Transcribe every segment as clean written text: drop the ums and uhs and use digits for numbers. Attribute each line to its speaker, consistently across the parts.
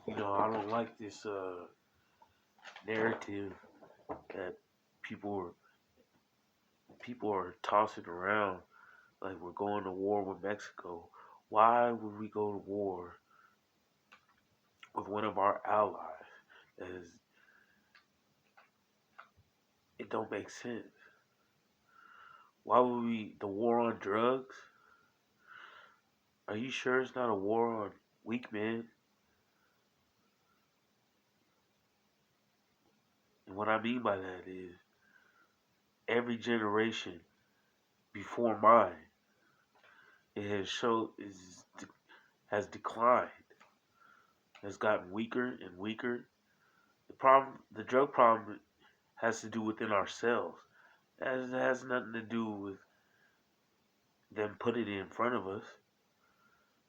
Speaker 1: I don't like this narrative that people are people are tossing around like we're going to war with Mexico. Why would we go to war with one of our allies? As it don't make sense. Why would we the war on drugs? Are you sure it's not a war on weak men? And what I mean by that is every generation before mine it has showed is has declined, has gotten weaker and weaker. The drug problem has to do within ourselves. It has nothing to do with them putting it in front of us.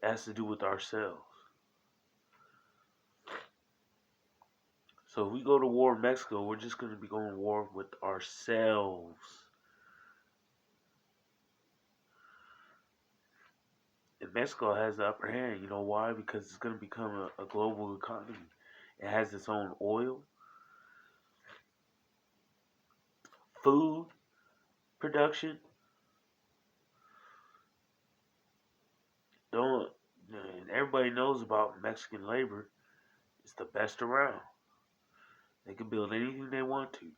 Speaker 1: It has to do with ourselves. So if we go to war in Mexico, we're just going to be going to war with ourselves. And Mexico has the upper hand. You know why? Because it's going to become a global economy. It has its own oil, food production. Don't and everybody knows about Mexican labor. It's the best around. They can build anything they want to.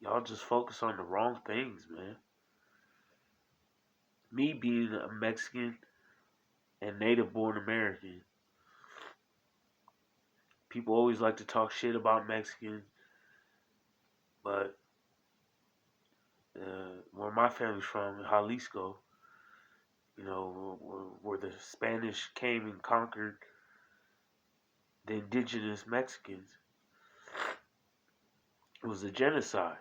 Speaker 1: Y'all just focus on the wrong things, man. Me being a Mexican and native born American, people always like to talk shit about Mexicans, but where my family's from, Jalisco, where the Spanish came and conquered the indigenous Mexicans, it was a genocide.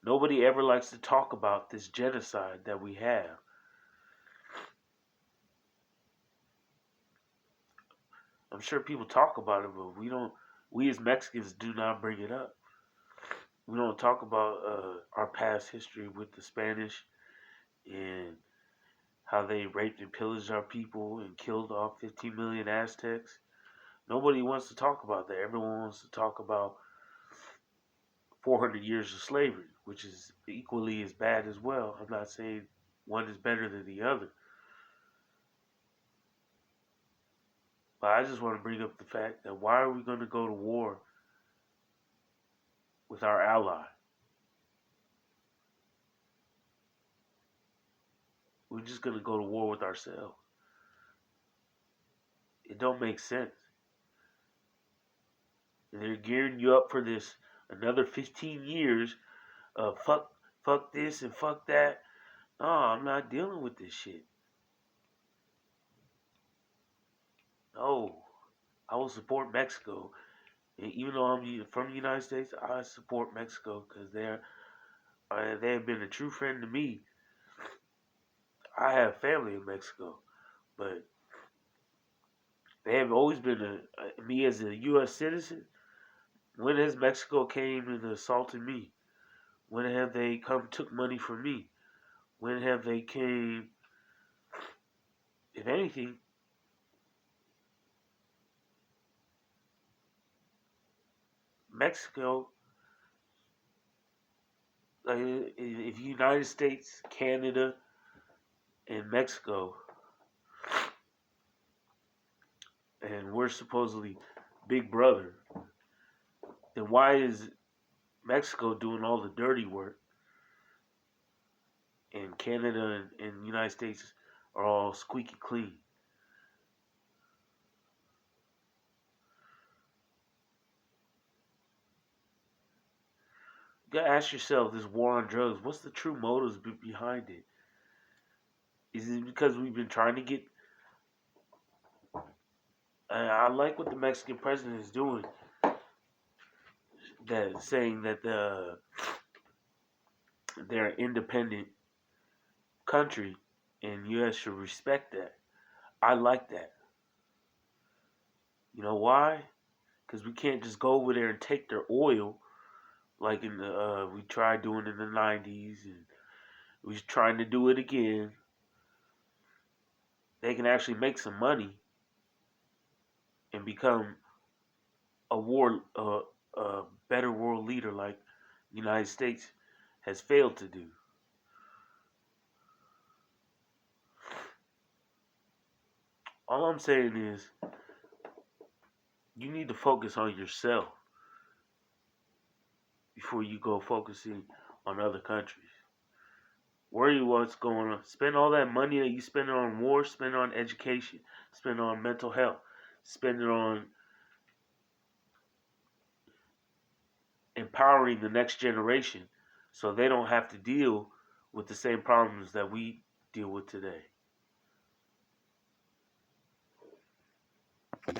Speaker 1: Nobody ever likes to talk about this genocide that we have. I'm sure people talk about it, but we don't. We as Mexicans do not bring it up. We don't talk about our past history with the Spanish and how they raped and pillaged our people and killed off 15 million Aztecs. Nobody wants to talk about that. Everyone wants to talk about 400 years of slavery, which is equally as bad as well. I'm not saying one is better than the other, but I just want to bring up the fact that why are we going to go to war with our ally? We're just going to go to war with ourselves. It don't make sense. And they're gearing you up for this another 15 years of fuck this and fuck that. No, I'm not dealing with this shit. No, I will support Mexico. And even though I'm from the United States, I support Mexico because they have been a true friend to me. I have family in Mexico, but they have always been me as a U.S. citizen. When has Mexico came and assaulted me? When have they come took money from me? When have they came? If anything, Mexico, if United States, Canada, and Mexico, and we're supposedly big brother, then why is Mexico doing all the dirty work, and Canada and the United States are all squeaky clean? You gotta ask yourself: this war on drugs, what's the true motives behind it? Is it because we've been trying to get? I like what the Mexican president is doing, that saying that they're an independent country, and U.S. should respect that. I like that. You know why? Because we can't just go over there and take their oil like we tried doing in the '90s, and we're trying to do it again. They can actually make some money and become a better world leader like the United States has failed to do. All I'm saying is you need to focus on yourself before you go focusing on other countries. Worry what's going on. Spend all that money that you spend on war, spend it on education, spend it on mental health, spend it on empowering the next generation so they don't have to deal with the same problems that we deal with today.